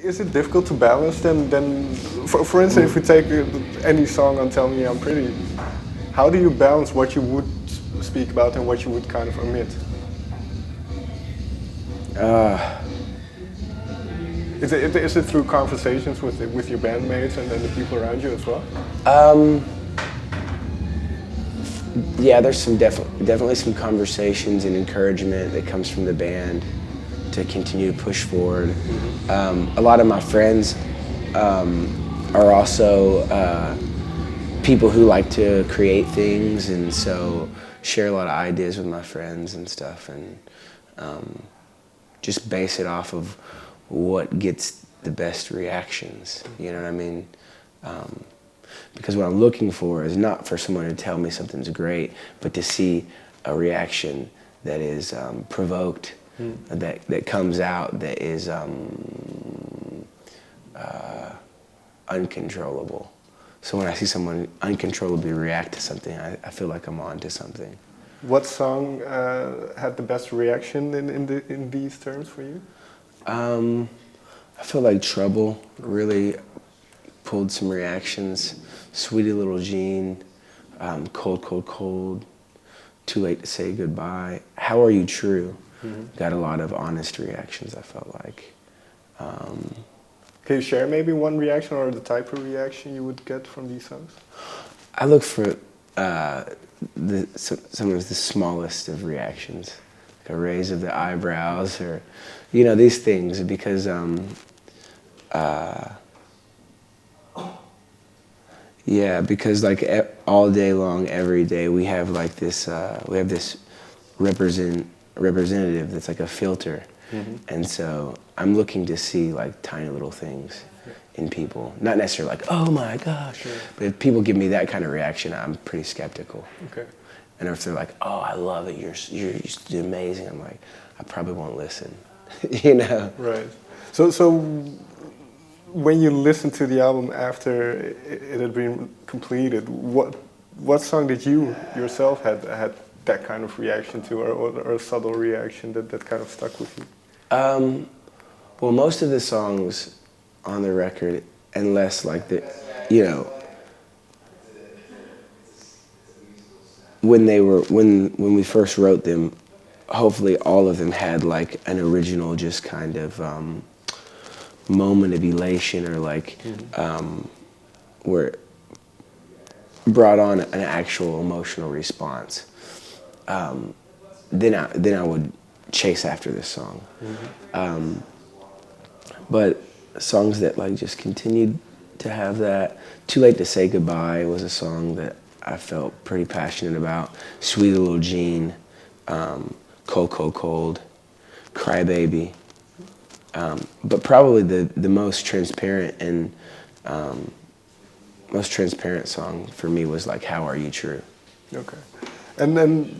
Is it difficult to balance then for instance, if we take any song on Tell Me I'm Pretty, how do you balance what you would speak about and what you would kind of omit? Is it through conversations with your bandmates and then the people around you as well? Yeah, there's some definitely some conversations and encouragement that comes from the band to continue to push forward. A lot of my friends are also people who like to create things, and so share a lot of ideas with my friends and stuff, and just base it off of what gets the best reactions, you know what I mean? Because what I'm looking for is not for someone to tell me something's great, but to see a reaction that is provoked, that comes out, that is uncontrollable. So when I see someone uncontrollably react to something, I feel like I'm on to something. What song had the best reaction in these terms for you? I feel like Trouble really pulled some reactions. Sweetie Little Jean, Cold, Cold, Cold, Too Late to Say Goodbye. How Are You True? Got a lot of honest reactions, I felt like. Can you share maybe one reaction or the type of reaction you would get from these songs? I look for some of the smallest of reactions, like a raise of the eyebrows, or these things, because because like all day long, every day, we have like this representative that's like a filter, and so I'm looking to see like tiny little things in people, not necessarily like, oh my gosh, but if people give me that kind of reaction, I'm pretty skeptical. Okay. And if they're like, oh, I love it, you're amazing, I'm like, I probably won't listen, Right. So when you listened to the album after it had been completed, what song did you yourself had that kind of reaction to, or a subtle reaction that kind of stuck with you? Well, most of the songs on the record, unless like when we first wrote them, hopefully all of them had like an original just kind of moment of elation, or like where it brought on an actual emotional response. Then I would chase after this song. But songs that like just continued to have that. Too Late to Say Goodbye was a song that I felt pretty passionate about. Sweet Little Jean, Cold, Cold, Cold, Cry Baby. But probably the most transparent and most transparent song for me was like How Are You True? Okay. And then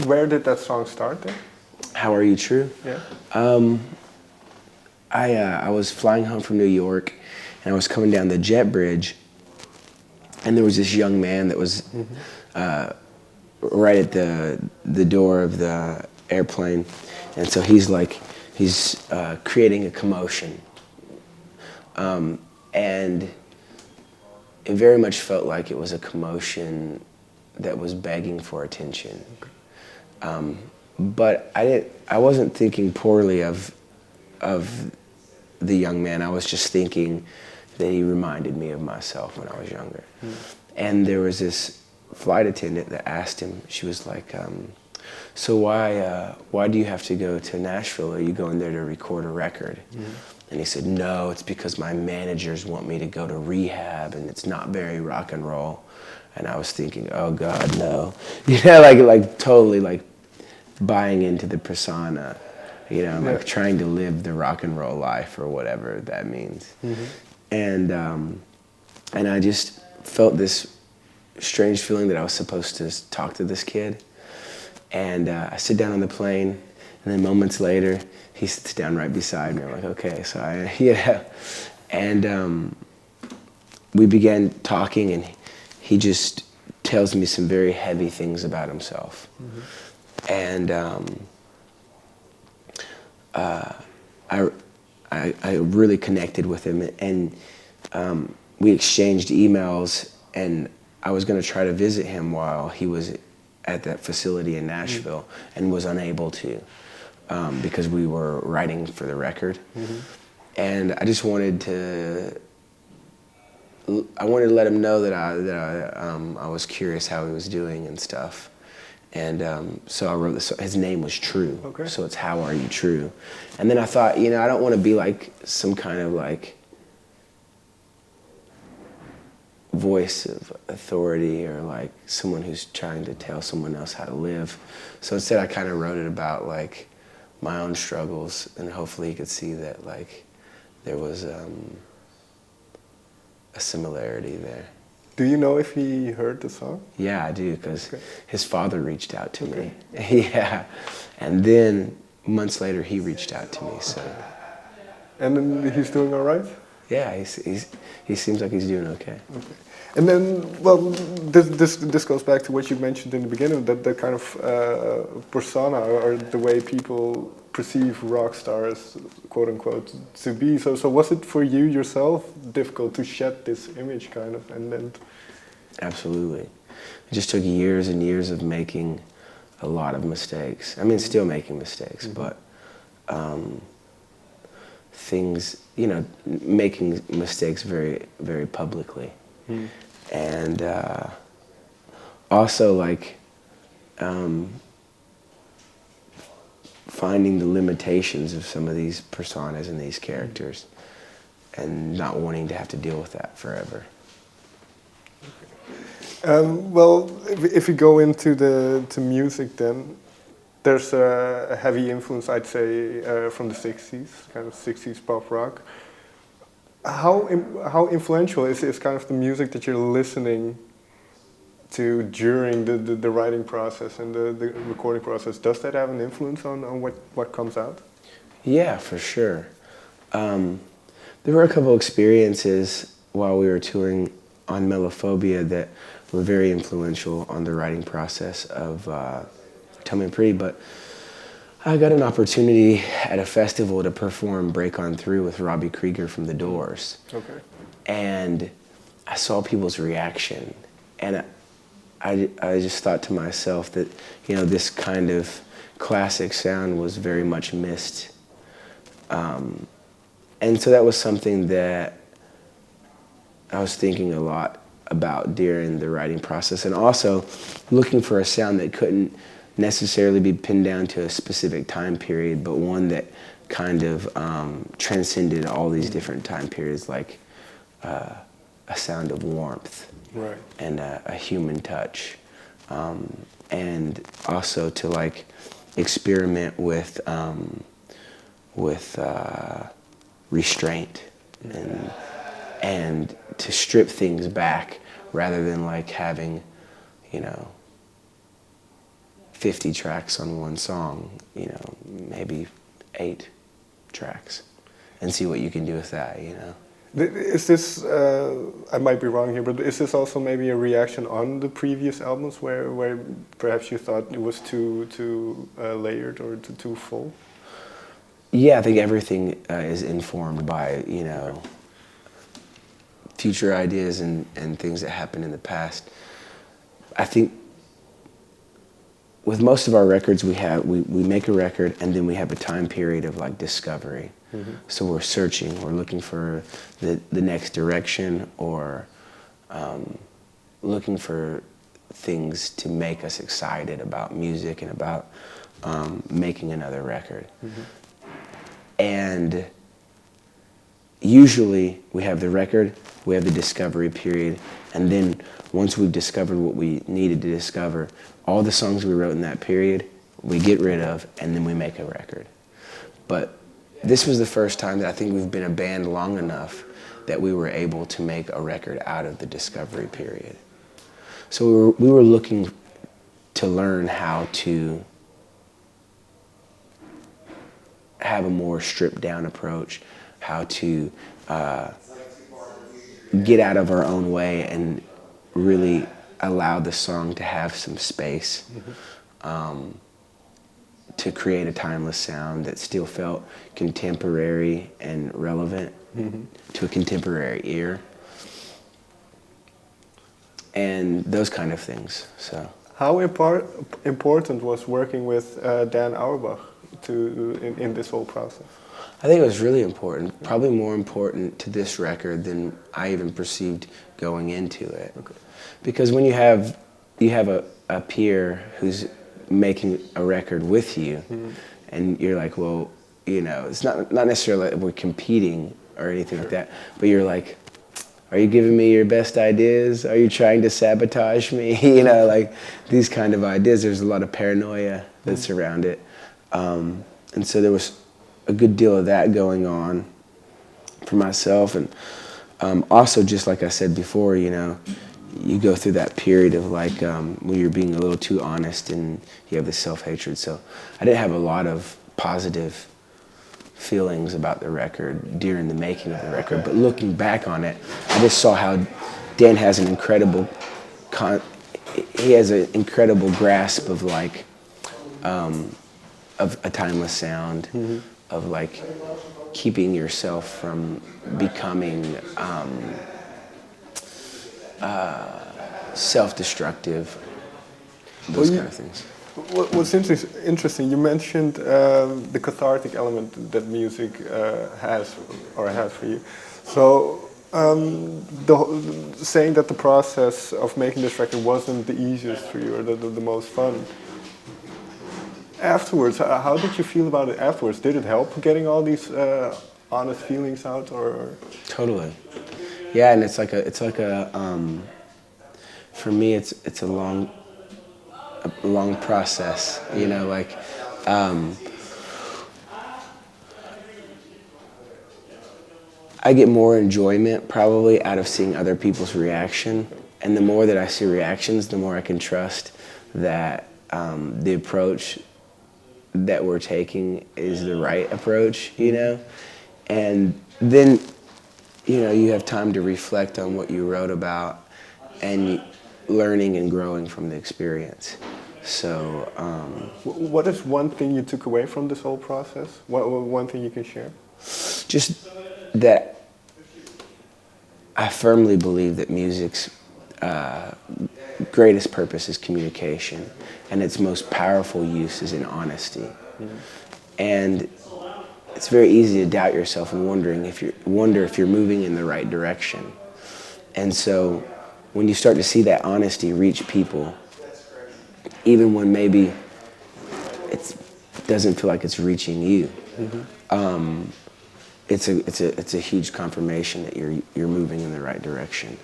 where did that song start then? How Are You True? Yeah. I was flying home from New York, and I was coming down the jet bridge, and there was this young man that was right at the door of the airplane, and so he's creating a commotion, and it very much felt like it was a commotion that was begging for attention. But I wasn't thinking poorly of the young man. I was just thinking that he reminded me of myself when I was younger. And there was this flight attendant that asked him, she was like, so why do you have to go to Nashville? Are you going there to record a record? And he said, no, it's because my managers want me to go to rehab, and it's not very rock and roll. And I was thinking, oh God, no. Like totally like buying into the persona, like trying to live the rock and roll life, or whatever that means. And I just felt this strange feeling that I was supposed to talk to this kid. And I sit down on the plane, and then moments later, he sits down right beside me. I'm like, okay, so and we began talking, and he just tells me some very heavy things about himself. And I I really connected with him, and we exchanged emails, and I was going to try to visit him while he was at that facility in Nashville, and was unable to because we were writing for the record. And I just wanted to let him know that I was curious how he was doing and stuff. And so I wrote this. His name was True, okay. So it's How Are You True? And then I thought, you know, I don't want to be like some kind of like voice of authority or like someone who's trying to tell someone else how to live. So instead I kind of wrote it about like my own struggles, and hopefully you could see that like there was a similarity there. Do you know if he heard the song? Yeah, I do, because his father reached out to me. Yeah, and then months later he reached out to me. So. And then he's doing all right? Yeah, he seems like he's doing okay. And then, well, this goes back to what you mentioned in the beginning, that kind of persona, or the way people perceive rock stars, quote unquote, to be. So was it for you yourself difficult to shed this image, kind of, and then? Absolutely. It just took years and years of making a lot of mistakes. I mean, still making mistakes, but things, you know, making mistakes very, very publicly. And also like finding the limitations of some of these personas and these characters, and not wanting to have to deal with that forever. Well, if we go into the music, then there's a heavy influence, I'd say, from the 60s, kind of 60s pop rock. How influential is kind of the music that you're listening to during the writing process and the recording process? Does that have an influence on what comes out? Yeah, for sure. There were a couple experiences while we were touring on Melophobia that were very influential on the writing process of Tell Me Pretty, but I got an opportunity at a festival to perform Break On Through with Robbie Krieger from The Doors. Okay. And I saw people's reaction, and I just thought to myself that, you know, this kind of classic sound was very much missed. And so that was something that I was thinking a lot about during the writing process, and also looking for a sound that couldn't necessarily be pinned down to a specific time period, but one that kind of transcended all these different time periods, like a sound of warmth, right, and a human touch, and also to like experiment with restraint, and to strip things back rather than like having, you know, 50 tracks on one song, you know, maybe 8 tracks, and see what you can do with that, you know. Is this, I might be wrong here, but is this also maybe a reaction on the previous albums where perhaps you thought it was too layered or too full? Yeah, I think everything is informed by, you know, future ideas and things that happened in the past. I think with most of our records, we make a record, and then we have a time period of like discovery. Mm-hmm. So we're searching, we're looking for the next direction, or looking for things to make us excited about music and about making another record. Mm-hmm. And usually we have the record, we have the discovery period, and then once we've discovered what we needed to discover, all the songs we wrote in that period, we get rid of, and then we make a record. But this was the first time that I think we've been a band long enough that we were able to make a record out of the discovery period. So we were looking to learn how to have a more stripped down approach, how to get out of our own way and really allow the song to have some space, to create a timeless sound that still felt contemporary and relevant to a contemporary ear. And those kind of things. So, how important was working with Dan Auerbach in this whole process? I think it was really important, probably more important to this record than I even perceived going into it. Okay. Because when you have a peer who's making a record with you, and you're like, well, you know, it's not necessarily that we're competing or anything like that, but you're like, are you giving me your best ideas? Are you trying to sabotage me? You know, like these kind of ideas. There's a lot of paranoia that's around it. And so there was a good deal of that going on for myself. And also, just like I said before, you know, you go through that period of like when you're being a little too honest and you have this self-hatred. So I didn't have a lot of positive feelings about the record during the making of the record, but looking back on it, I just saw how Dan has an incredible grasp of like of a timeless sound, of like keeping yourself from becoming self-destructive, those kind of things. What's interesting, you mentioned the cathartic element that music has for you. So saying that the process of making this record wasn't the easiest for you or the most fun. Afterwards, how did you feel about it afterwards? Did it help getting all these honest feelings out, or? Totally. Yeah, and it's like a for me it's a long process, you know, like I get more enjoyment probably out of seeing other people's reaction, and the more that I see reactions, the more I can trust that the approach that we're taking is the right approach, you know, and then, you know, you have time to reflect on what you wrote about and learning and growing from the experience. So, what is one thing you took away from this whole process? What one thing you can share? Just that I firmly believe that music's greatest purpose is communication, and its most powerful use is in honesty. And it's very easy to doubt yourself and wonder if you're moving in the right direction. And so when you start to see that honesty reach people, even when maybe it doesn't feel like it's reaching you, it's a huge confirmation that you're moving in the right direction.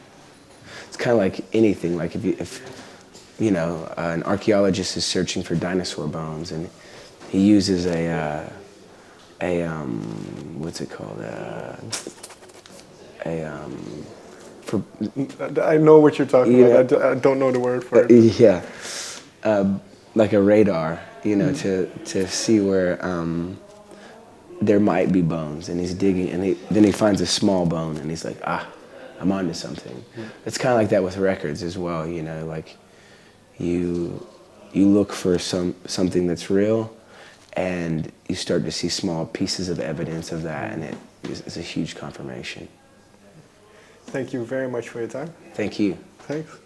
It's kind of like anything. Like if you know, an archaeologist is searching for dinosaur bones, and he uses what's it called? I know what you're talking about. I don't know the word for it. Yeah, like a radar, you know, to see where there might be bones, and he's digging, and then he finds a small bone, and he's like, I'm onto something. It's kind of like that with records as well, you know, like you look for something that's real, and you start to see small pieces of evidence of that, and it's a huge confirmation. Thank you very much for your time. Thank you. Thanks.